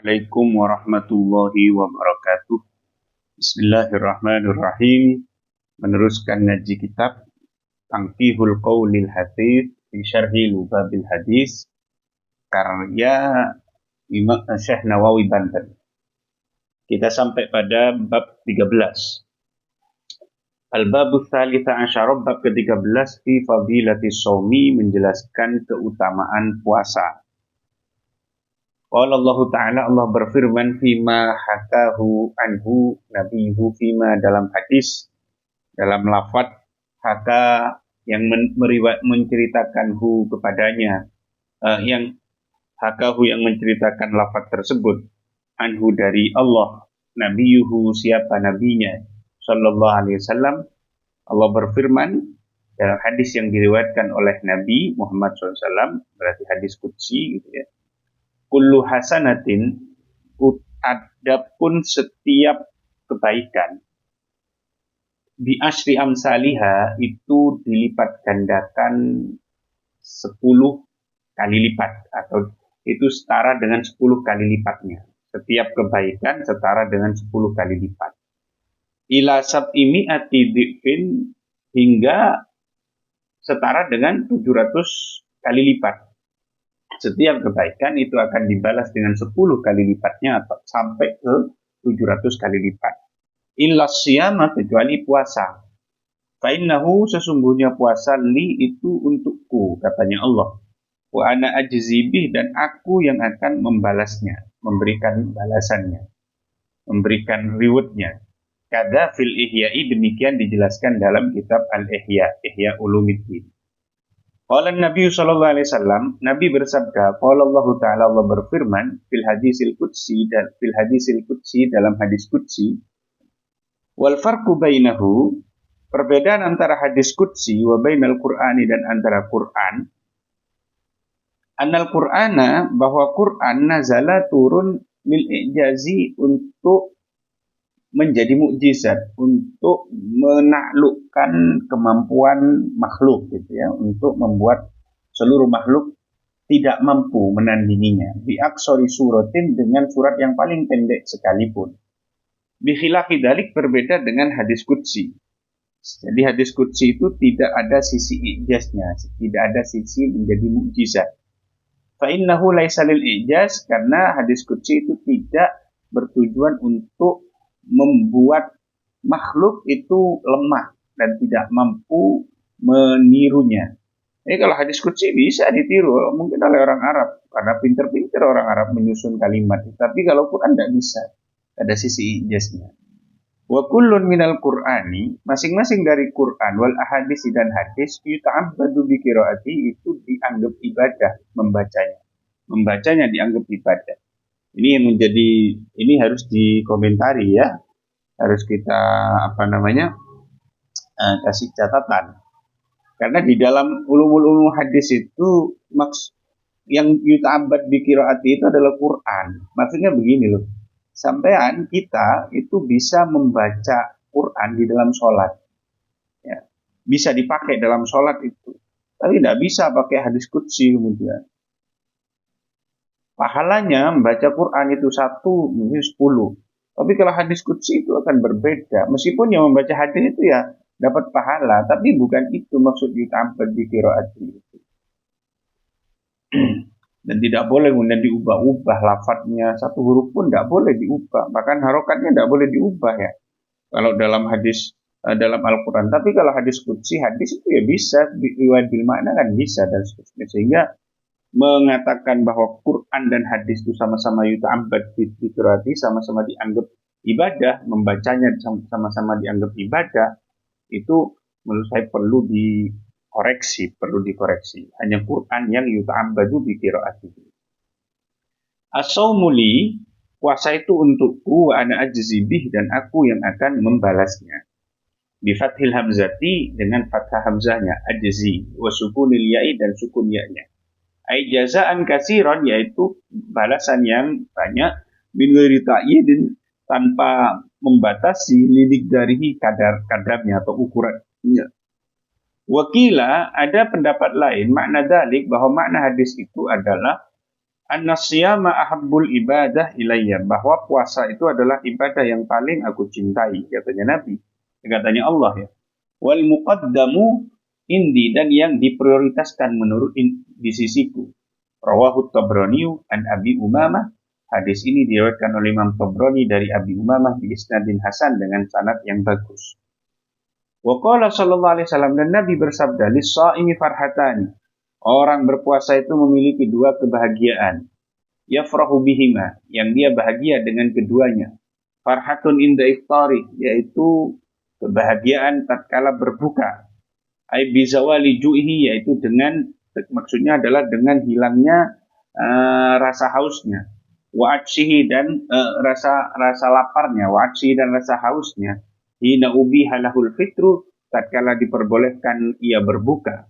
Assalamualaikum warahmatullahi wabarakatuh. Bismillahirrahmanirrahim. Meneruskan ngaji kitab Tanqihul Qaulil Hadits fi Syarhi Lubabil Hadis karya Imam Syekh Nawawi Banten. Kita sampai pada bab 13. Al-Babus Tsalits Asyara, bab ke-13 fi Fadilatis Shaumi, menjelaskan keutamaan puasa. Qala Allah Ta'ala, Allah berfirman, fima hakahu anhu nabiyuhu, fima dalam hadis, dalam lafaz haka yang menceritakan hu kepadanya, yang hakahu yang menceritakan lafaz tersebut, anhu dari Allah, nabiyuhu siapa nabinya, sallallahu alaihi wasallam. Allah berfirman dalam hadis yang diriwayatkan oleh Nabi Muhammad SAW, berarti hadis qudsi gitu ya. Kullu hasanatin, adapun setiap kebaikan, bi asyri amsaliha, itu dilipat gandakan 10 kali lipat, atau itu setara dengan 10 kali lipatnya. Setiap kebaikan setara dengan 10 kali lipat. Ila sab'imi'ati dhifin, hingga setara dengan 700 kali lipat. Setiap kebaikan itu akan dibalas dengan 10 kali lipatnya, atau sampai ke 700 kali lipat. Illa siyama, kecuali puasa. Fa'innahu, sesungguhnya puasa, li itu untukku, katanya Allah. Wa ana ajzibih, dan aku yang akan membalasnya, memberikan balasannya, memberikan rewardnya. Kada fil ihya'i, demikian dijelaskan dalam kitab Al-Ihya, Ihya Ulumiddin. Qala Nabi sallallahu alaihi wasallam, Nabi bersabda, qala Allah Ta'ala, Allah berfirman, fil hadisil qudsi, dan fil hadisil qudsi, dalam hadis qudsi, wal farqu bainahu, perbedaan antara hadis qudsi wa bainal Qur'ani, dan antara Qur'an, annal Qur'ana, bahwa Qur'an nazala turun lil ijazi, untuk menjadi mukjizat, untuk menaklukkan kemampuan makhluk gitu ya, untuk membuat seluruh makhluk tidak mampu menandinginya. Bi aqsari suratin, dengan surat yang paling pendek sekalipun. Bi khilafi dzalik, berbeda dengan hadis qudsi. Jadi hadis qudsi itu tidak ada sisi ijaznya, tidak ada sisi menjadi mukjizat. Fa innahu laisa lil ijaz, karena hadis qudsi itu tidak bertujuan untuk membuat makhluk itu lemah dan tidak mampu menirunya. Ini kalau hadis qudsi bisa ditiru mungkin oleh orang Arab, karena pinter-pinter orang Arab menyusun kalimat. Tapi kalau Quran tidak bisa, ada sisi ijaznya. Wa kullun minal Qur'ani, masing-masing dari Quran wal ahadis dan hadis, yuta'abbadu bi qiraati, itu dianggap ibadah membacanya. Membacanya dianggap ibadah. Ini yang menjadi, ini harus dikomentari ya, harus kita kasih catatan, karena di dalam ulumul hadis itu yang yuta'abbad bi qiraati itu adalah Quran. Maksudnya begini loh, sampean kita itu bisa membaca Quran di dalam sholat ya, bisa dipakai dalam sholat itu, tapi tidak bisa pakai hadis qudsi. Kemudian pahalanya membaca Quran itu 1, mungkin 10. Tapi kalau hadis qudsi itu akan berbeda. Meskipun yang membaca hadis itu ya dapat pahala, tapi bukan itu maksud ditambah di qiraati itu. Dan tidak boleh kemudian diubah-ubah lafadznya, satu huruf pun tidak boleh diubah. Bahkan harokatnya tidak boleh diubah ya, kalau dalam hadis, dalam Al-Quran. Tapi kalau hadis qudsi, hadis itu ya bisa riwayat bil makna kan bisa, dan seterusnya. Sehingga mengatakan bahwa Quran dan hadis itu sama-sama yuta'abbad bi qiraati, sama-sama dianggap ibadah, membacanya sama-sama dianggap ibadah, itu menurut saya perlu dikoreksi. Hanya Quran yang yuta'abbadu bi qiraati. As-shaumu li, puasa itu untukku, wa ana ajzi bih, dan aku yang akan membalasnya. Bi fathil hamzati, dengan fathah hamzahnya, ajzi, wa sukunil ya'i, dan sukun ya-nya. Ai jazaan kasiron, yaitu balasan yang banyak, min ghairi ta'yidin, tanpa membatasi, lidik darihi, kadarnya atau ukurannya. Wakila, ada pendapat lain, makna dalik, bahwa makna hadis itu adalah An-nasiyama ahabbul ibadah ilayya, bahwa puasa itu adalah ibadah yang paling aku cintai, katanya Nabi. Katanya Allah ya. Wal muqaddamu indi, dan yang diprioritaskan menurut di sisiku. Rawahu Tabrani an Abi Umamah. Hadis ini diriwayatkan oleh Imam Tabrani dari Abi Umamah bi isnadin hasan dengan sanad yang bagus. Wa qala sallallahu alaihi wasallam, dan Nabi bersabda, lis-shaimi farhatani. Orang berpuasa itu memiliki dua kebahagiaan. Yafrahu bihima, yang dia bahagia dengan keduanya. Farhatun inda iftari, yaitu kebahagiaan tatkala berbuka. Ai bizawali ju'ihi, yaitu dengan, maksudnya adalah dengan hilangnya rasa hausnya. Wa atshihi, dan rasa laparnya, wa atshihi, dan rasa hausnya. Hina ubiha lahul fitru, tatkala diperbolehkan ia berbuka.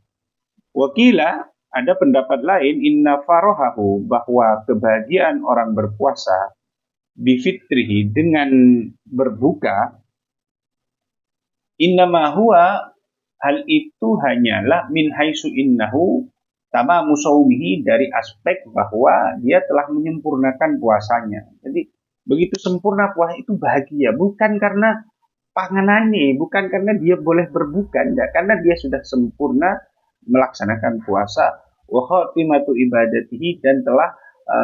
Wakila, ada pendapat lain, inna farohahu, bahwa kebahagiaan orang berpuasa bifitrihi, dengan berbuka, innama huwa, hal itu hanyalah min haisu innahu tamamu saumihi, dari aspek bahwa dia telah menyempurnakan puasanya. Jadi begitu sempurna puasa itu bahagia, bukan karena panganannya, bukan karena dia boleh berbuka, enggak, karena dia sudah sempurna melaksanakan puasa, wa khatimatu ibadatihi, dan telah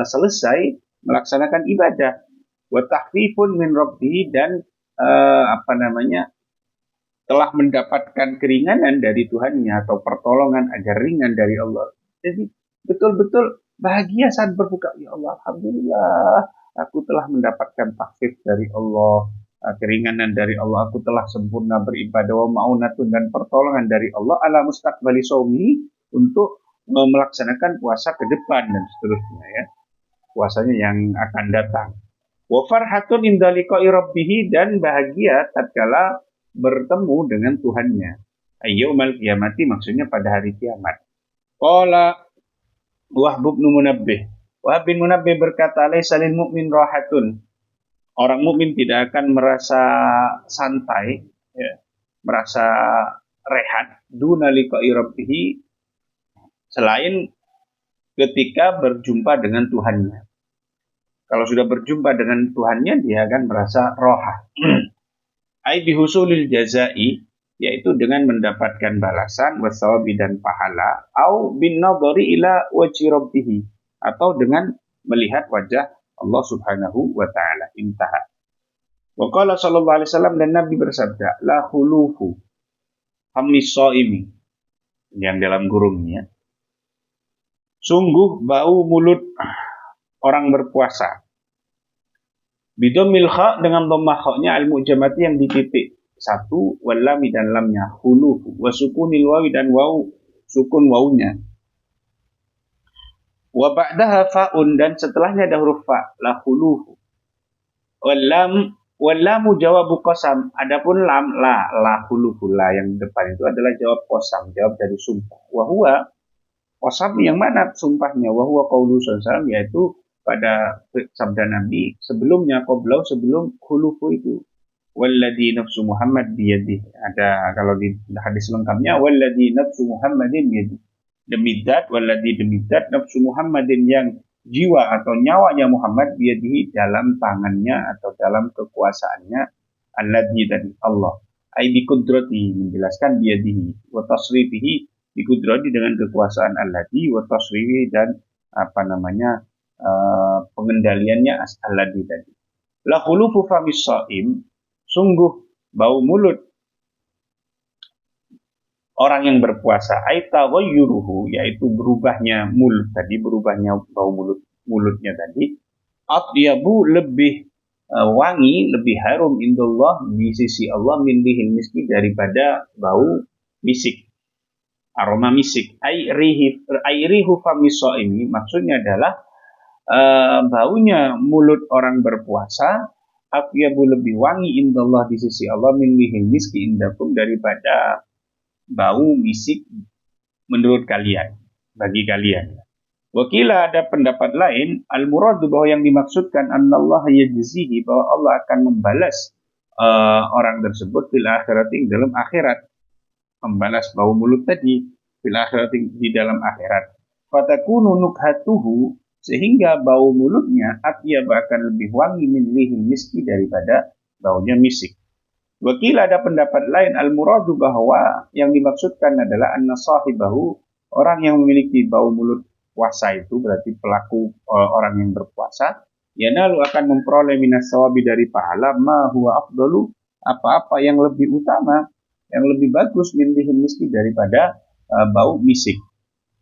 selesai melaksanakan ibadah, wa tahfifun min rabbih, dan telah mendapatkan keringanan dari Tuhannya, atau pertolongan agar ringan dari Allah. Jadi betul-betul bahagia saat berbuka. Ya Allah, alhamdulillah, aku telah mendapatkan takhfif dari Allah, keringanan dari Allah, aku telah sempurna beribadah, wa ma'unatun, dan pertolongan dari Allah ala mustaqbali shaumi, untuk melaksanakan puasa ke depan dan seterusnya ya, puasanya yang akan datang. Wa farhatun inda liqa'i rabbih, dan bahagia tatkala bertemu dengan Tuhannya. Ayyaumal qiyamati, maksudnya pada hari kiamat. Qala Wahb bin Munabbih, Wahb bin Munabbih berkata, laisa lil mu'min rahatun, orang mukmin tidak akan merasa santai, ya, merasa rehat, duna liqa'i rabbih, selain ketika berjumpa dengan Tuhannya. Kalau sudah berjumpa dengan Tuhannya, dia akan merasa roha. Ai bihusulil jazai, yaitu dengan mendapatkan balasan, wasawabi, dan pahala, au bin nadhari ila wajhi rabbih, atau dengan melihat wajah Allah Subhanahu wa taala. Intaha. Wa qala sallallahu alaihi wasallam, dan Nabi bersabda, la khulufu hammis shaimi, yang dalam kurungnya, sungguh bau mulut orang berpuasa. Bidomil kha, dengan dhammah kha-nya al-mu'jamati, yang dititik satu, wal lami, dan lamnya, khulufu, wa sukunil wawi, dan waw, sukun wawunya. Wa ba'daha fa'un, dan setelahnya ada huruf fa, la khulufu. Wal lamu jawabu qasam, adapun lam, la khulufu, la yang depan itu adalah jawab qasam, jawab dari sumpah. Wa huwa qasam, yang mana sumpahnya? Wa huwa qaulu sallallahu, yaitu pada sabda Nabi sebelumnya, qoblau, sebelum khulufu itu, walladzi nafsu Muhammad biyadih. Ada kalau di hadis lengkapnya, walladzi nafsu Muhammadin biyadih, demi zat, walladzi, demi zat, nafsu Muhammadin, yang jiwa atau nyawanya Muhammad, biyadih, dalam tangannya atau dalam kekuasaannya, alladzi, dari Allah, ai biqudrati, menjelaskan biyadihi, wa tasrifihi, biqudrati, dengan kekuasaan alladzi, wa tasrifi, dan pengendaliannya alladzi tadi. La khulufu famis shaim, sungguh bau mulut orang yang berpuasa, ai taghayyuruhu, yaitu berubahnya mulut tadi, berubahnya bau mulutnya tadi, atyabu, lebih wangi, lebih harum, indallah, di sisi Allah, min rihil miski, daripada bau misik, aroma misik. Ai rihu famis shaimi, maksudnya adalah baunya mulut orang berpuasa, atyabu, lebih wangi, indallah, di sisi Allah, min rihil miski indakum, daripada bau misik menurut kalian, bagi kalian. Wakila, ada pendapat lain, al-muradu, bahwa yang dimaksudkan, annallaha yajzihi, bahwa Allah akan membalas orang tersebut fil akhirati, dalam akhirat, membalas bau mulut tadi fil akhirati, di dalam akhirat. Fatakunu nukhatuhu, sehingga bau mulutnya atyab akan lebih wangi min rihil miski daripada baunya misik. Wakil ada pendapat lain al-muradu bahwa yang dimaksudkan adalah anna sahibahu, orang yang memiliki bau mulut puasa itu berarti pelaku orang yang berpuasa, yanalu akan memperoleh minas sawabi dari pahala ma huwa afdalu, apa-apa yang lebih utama, yang lebih bagus min rihil miski daripada bau misik.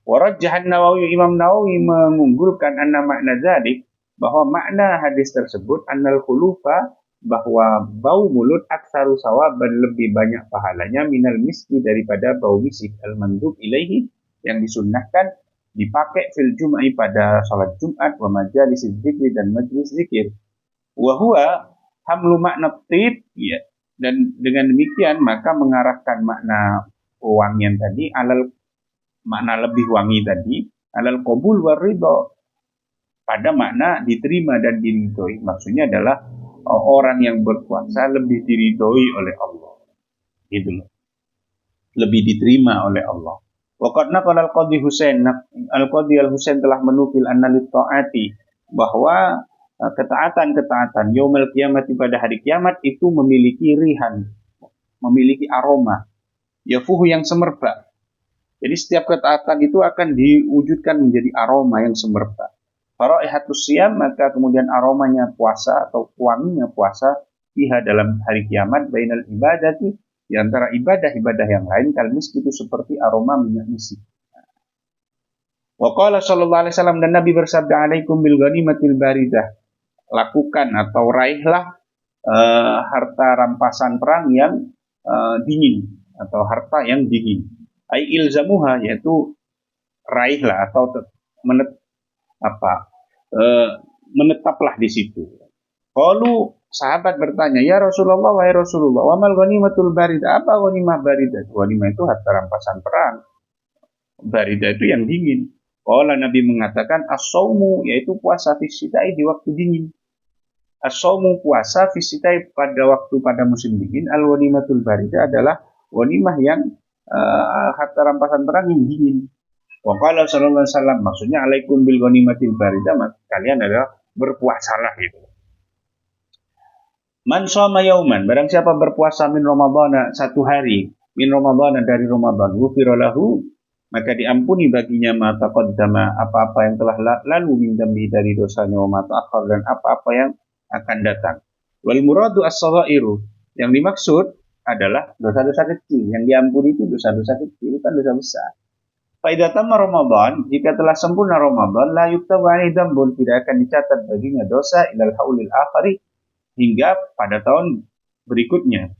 Warajjahan Nawawi, Imam Nawawi mengunggulkan anna makna dzalik, bahwa makna hadis tersebut annal khulufa, bahwa bau mulut aksaru sawaban lebih banyak pahalanya minal miski daripada bau misik al-mandub ilaihi, yang disunnahkan dipakai fil jum'i pada salat Jumat wa majalis zikri dan majlis zikir. Wa huwa hamlu makna tib, ya. Dan dengan demikian maka mengarahkan makna wangian tadi alal makna lebih wangi tadi alal qabul war ridha, pada makna diterima dan diridhoi. Maksudnya adalah orang yang berpuasa lebih diridhoi oleh Allah, gitu loh, lebih diterima oleh Allah. Waqad naqala al-Qadhi Husain, al-Qadhi al-Husain telah menukil anna lit-ta'ati, bahwa ketaatan yaumul kiamati, pada hari kiamat itu memiliki rihan, memiliki aroma yafuhu yang semerbak. Jadi setiap ketaatan itu akan diwujudkan menjadi aroma yang semerbak. Faraihatus siyam, maka kemudian aromanya puasa atau wanginya puasa fiha dalam hari kiamat bainal ibadati, di antara ibadah-ibadah yang lain, kalmis itu seperti aroma minyak misik. Wa qala sallallahu alaihi wasallam, dan Nabi bersabda, alaikum bil ghanimatil baridah, lakukan atau raihlah harta rampasan perang yang dingin, atau harta yang dingin. Ai ilzamuha, yaitu raihlah atau menetaplah di situ. Qalu, sahabat bertanya, ya Rasulullah, wahai Rasulullah, wa mal ghanimatul baridah, apa ghanimah baridah? Ghanimah itu harta rampasan perang, baridah itu yang dingin. Qala, Nabi mengatakan, as-saumu, yaitu puasa fi syita'i, di waktu dingin. As-saumu, puasa fi syita'i, pada musim dingin. Al-ghanimatul baridah adalah ghanimah yang harta rampasan perang yang dingin. Wa qala sallallahu alaihi wasallam, maksudnya alaikum bil ghanimatil baridah, maka kalian adalah berpuasalah gitu. Man shoma yauman, barang siapa berpuasa min Ramadhana, satu hari, min Ramadhana, dari Ramadan, ghufira lahu, maka diampuni baginya ma taqaddama, apa-apa yang telah lalu min dambi, dari dosanya, wa ma ta'akhkhar, dan apa-apa yang akan datang. Wal muradu as-saghairu, yang dimaksud adalah dosa-dosa kecil. Yang diampuni itu dosa-dosa kecil, bukan dosa besar. Faidah tamma Ramadan, jika telah sempurna Ramadan, la yuktabu ani dzambun, tidak akan dicatat baginya dosa ilal haulil akhari, hingga pada tahun berikutnya.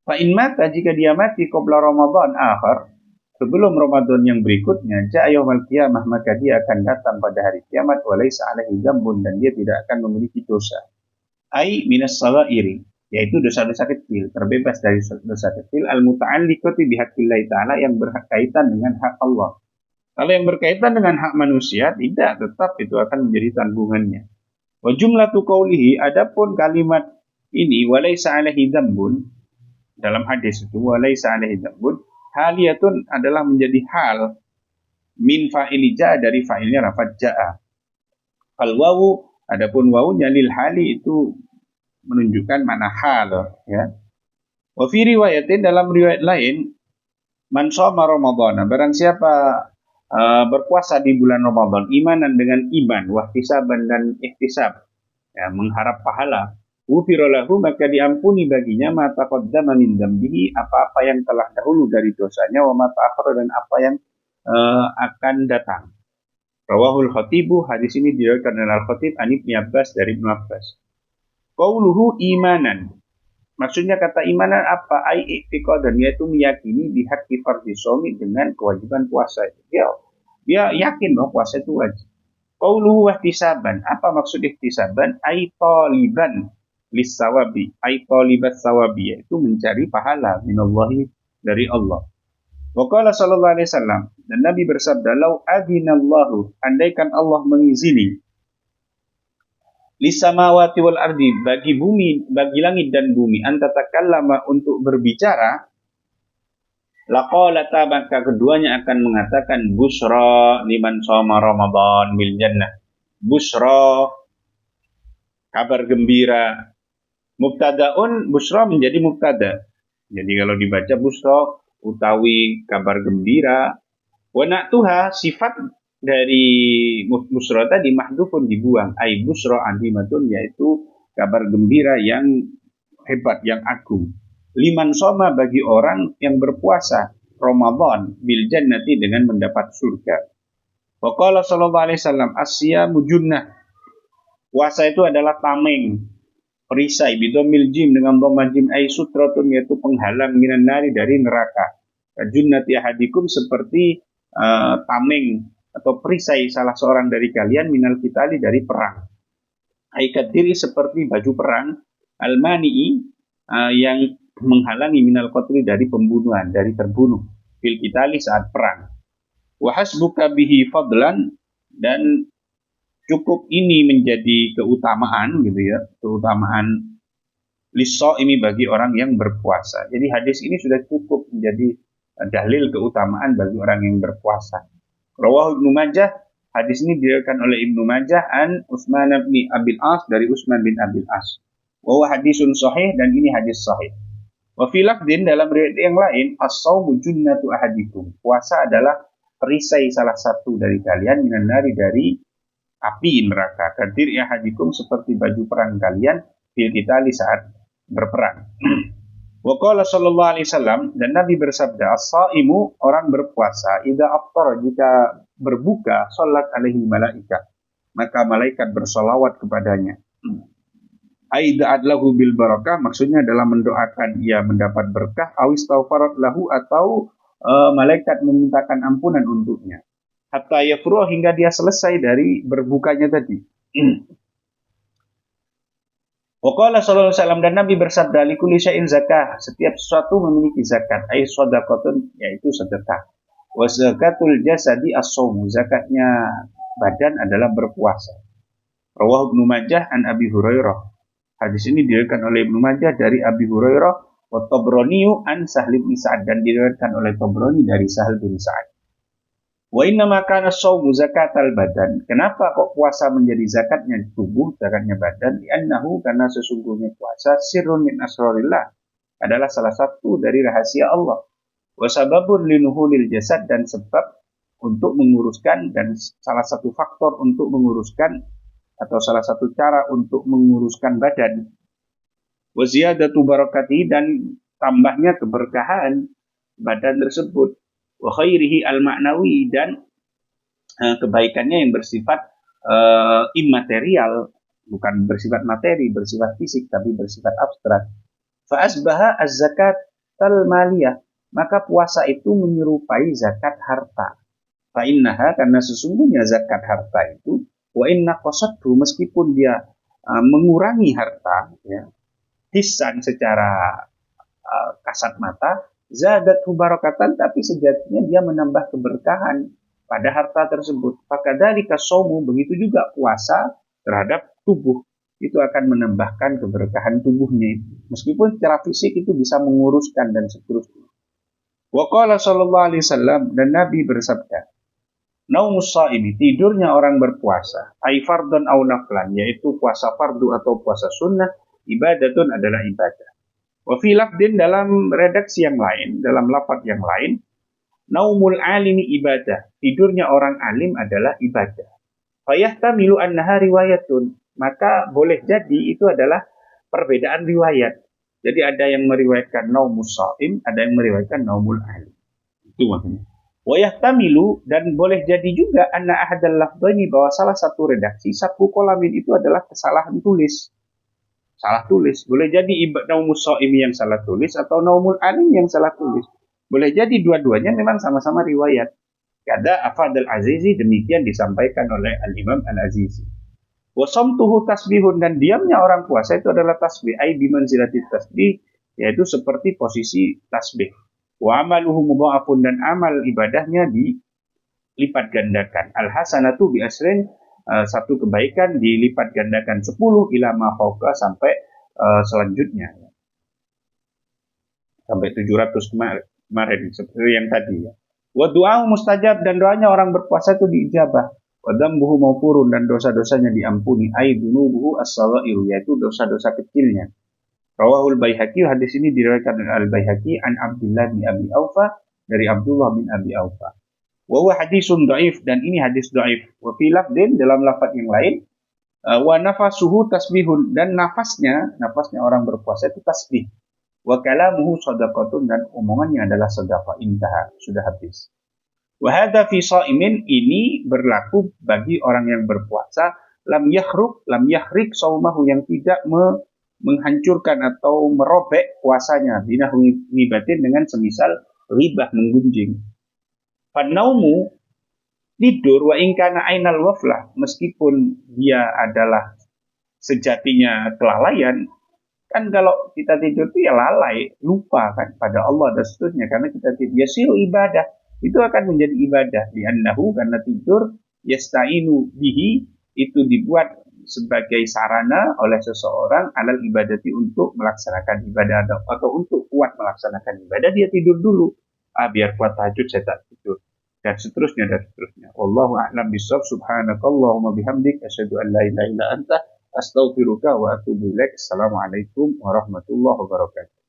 Fa in mata, jika dia mati qabla Ramadan akhar, sebelum Ramadan yang berikutnya, ja'a yaumul qiyamah, maka dia akan datang pada hari kiamat, wa laisa alaihi dzambun, dan dia tidak akan memiliki dosa. Ai minas saghairi, yaitu dosa-dosa kecil, terbebas dari dosa kecil, al-muta'alliqati bihaqqillah ta'ala, yang berkaitan dengan hak Allah. Kalau yang berkaitan dengan hak manusia, tidak, tetap itu akan menjadi tanggungannya. Wa jumlatu qawlihi, adapun kalimat ini, walaysa alaihi dzambun, dalam hadis itu, walaysa alaihi dzambun, haliyatun adalah menjadi hal, min fa'ili ja'a, dari fa'ilnya lafaz ja'a. Al wawu, adapun wawunya lil hali, itu menunjukkan makna hal, ya. Wa fi riwayatin, dalam riwayat lain, man shoma Ramadhana, barang siapa berpuasa di bulan Ramadan, imanan, dengan iman, wahtisaban, dan ihtisab, ya, mengharap pahala, ghufira lahu, maka diampuni baginya ma taqaddama min dzambihi, apa-apa yang telah dahulu dari dosanya, wa ma ta'akhkhara, dan apa yang akan datang. Rawahul Khatibu, hadis ini diriwayatkan oleh Al-Khatib an Ibnu Abbas, dari Ibnu Abbas. Qauluhu imanan, maksudnya kata imanan apa? Ai i'tiqadan, yaitu meyakini bihaqqi fardhi shaumi, dengan kewajiban puasa. Dia yakin bahwa puasa itu wajib. Qauluhu wahtisaban, apa maksud ihtisaban? Ai taliban lis-sawabi, ai talibat sawabi, yaitu mencari pahala minallahi, dari Allah. Wa qala sallallahu alaihi wasallam, dan Nabi bersabda, lau adinallahu, andaikan Allah mengizini, lisamawati wal ardi, bagi bumi, bagi langit dan bumi, antatakallama, untuk berbicara, laqalata, maka keduanya akan mengatakan, busra liman shoma Ramadan bil jannah, busra, kabar gembira. Mubtadaun busra menjadi mubtada. Jadi kalau dibaca busra utawi kabar gembira. Wa na'tuha sifat dari busra tadi mahdhufun dibuang. Ai busra adimatun yaitu kabar gembira yang hebat, yang agung. Liman soma bagi orang yang berpuasa Ramadan bil jannati dengan mendapat surga. Wa qala sallallahu alaihi wasallam asyamu junnah. Puasa itu adalah tameng, perisai bidomil jim dengan dhamma jim ay sutratun yaitu penghalang minan nari dari neraka. Junnati ahadikum seperti tameng atau perisai salah seorang dari kalian minal kitali dari perang. Aikatiri seperti baju perang, almani'i yang menghalangi minal qatli dari pembunuhan, dari terbunuh fil kitali saat perang. Wa hasbuka bihi fadlan, dan cukup ini menjadi keutamaan gitu ya, keutamaan lis-shaimi bagi orang yang berpuasa. Jadi hadis ini sudah cukup menjadi dalil keutamaan bagi orang yang berpuasa. Rawahu Ibnu Majah, hadis ini diriwayatkan oleh Ibnu Majah an Utsman bin Abil As dari Utsman bin Abil As. Wa huwa hadisun sahih, dan ini hadis sahih. Wa fi lafdin, dalam riwayat yang lain, as-shaumu junnatu ahadikum. Puasa adalah perisai salah satu dari kalian minan nari dari api neraka. Kadir ahadikum seperti baju perang kalian fil qitali saat berperang. Wa qala sallallahu alaihi wasallam, dan Nabi bersabda, as-shaimu orang berpuasa idza aftara jika berbuka salat alaihi malaika, maka malaikat bersolawat kepadanya. Aida'at lahu bil barakah, maksudnya adalah mendoakan ia mendapat berkah, awis taufarat lahu, atau malaikat memintakan ampunan untuknya. Hatta yafruh, hingga dia selesai dari berbukanya tadi. Wa qala sallallahu alaihi wasallam, dan Nabi bersabda, likulli syai'in zakah, setiap sesuatu memiliki zakat, ai shadaqatun, yaitu sedekah. Wa zakatul jasadi as-shaum, zakatnya badan adalah berpuasa. Rawahu Ibnu Majah an Abi Hurairah. Hadis ini diriwayatkan oleh Ibnu Majah dari Abi Hurairah, wa Tabrani an Sahl bin Sa'ad, dan diriwayatkan oleh Tabrani dari Sahl bin Sa'ad. Wa inna ma kana shaumu zakatal badan. Kenapa kok puasa menjadi zakatnya tubuh, zakatnya badan? Li'annahu, karena sesungguhnya puasa sirrun min asrarillah, adalah salah satu dari rahasia Allah. Wa sababun linuhulil jasad, dan sebab untuk menguruskan, dan salah satu faktor untuk menguruskan, atau salah satu cara untuk menguruskan badan. Wa ziyadatu barakati, dan tambahnya keberkahan badan tersebut. Wa khairihi al-ma'nawi, dan kebaikannya yang bersifat immaterial, bukan bersifat materi, bersifat fisik, tapi bersifat abstrak. Fa asbaha az-zakat al-maliyah, maka puasa itu menyerupai zakat harta. Fa innaha, karena sesungguhnya zakat harta itu, wa inna qasadhu, meskipun dia mengurangi harta, ya, hisan secara kasat mata, zadatu barakatan, tapi sejatinya dia menambah keberkahan pada harta tersebut. Fakadzalika shaumu, begitu juga puasa terhadap tubuh, itu akan menambahkan keberkahan tubuhnya itu. Meskipun secara fisik itu bisa menguruskan dan seterusnya. Wa qala sallallahu alaihi wasallam, dan Nabi bersabda, naumus shaimi, tidurnya orang berpuasa, ai fardun au naflan, yaitu puasa fardu atau puasa sunnah, ibadatun adalah ibadah. Wa fi lafdin, dalam redaksi yang lain, dalam lafaz yang lain, naumul alimi ibadah, tidurnya orang alim adalah ibadah. Fayahtamilu annaha riwayatun, maka boleh jadi itu adalah perbedaan riwayat. Jadi ada yang meriwayatkan naumus shaim, ada yang meriwayatkan naumul alim. Itu maksudnya. Wa yahtamilu, dan boleh jadi juga anna ahadal lafdhaini, bahwa salah satu redaksi sabu qalamin itu adalah kesalahan tulis. Salah tulis. Boleh jadi naumus shaim yang salah tulis atau naumul alim yang salah tulis. Boleh jadi dua-duanya memang sama-sama riwayat. Kada Afad al-Azizi, demikian disampaikan oleh Al-Imam Al-Azizi. Wa shamtuhu tasbihun, dan diamnya orang puasa itu adalah tasbih, ai bimanzilati tasbih, yaitu seperti posisi tasbih. Wa amaluhu mudha'afun, dan amal ibadahnya dilipat gandakan. Al-hasanatu bi asrin, satu kebaikan dilipat gandakan 10 ila ma fauqa, sampai selanjutnya, sampai 700 kemarin seperti yang tadi ya. Wa du'a mustajab, dan doanya orang berpuasa itu diijabah. wa dzambuhu maghfurun, dan dosa-dosanya diampuni, ai dunubuhu as-saghairu, yaitu dosa-dosa kecilnya. Rawahul Baihaqi, hadis ini diriwayatkan oleh Al-Baihaqi an Abdullah bin Abi Aufa, dari Abdullah bin Abi Aufa. Wa huwa hadisun dhaif, dan ini hadis dhaif. Wa fi lafdin, dalam lafaz yang lain, wa nafasuhu tasbihun, dan nafasnya orang berpuasa itu tasbih. Wa kalamuhu shadaqatun, dan omongannya adalah sedekah. Intaha, sudah habis. Wa hadza fi shaimin, ini berlaku bagi orang yang berpuasa, lam yahrik saumahu, yang tidak menghancurkan atau merobek puasanya, binahwi ghibatin, dengan semisal ghibah, menggunjing. Fanaumu, tidur, wa ingkana ainal waflah, meskipun dia adalah sejatinya kelalaian. Kan kalau kita tidur itu ya lalai, lupa kan pada Allah dan seterusnya, karena kita tidur. Yasiru ibadah, itu akan menjadi ibadah. Li'annahu, karena tidur, yasta'inu bihi, itu dibuat sebagai sarana oleh seseorang alal ibadati, untuk melaksanakan ibadah, atau untuk kuat melaksanakan ibadah, dia tidur dulu. Biar kuat tahajud saya tak tidur. Dan seterusnya. Wallahu a'lam bishawab. Subhanakallahumma bihamdik, asyhadu an la ilaha illa anta, astaghfiruka wa atubu ilaik. Assalamualaikum warahmatullahi wabarakatuh.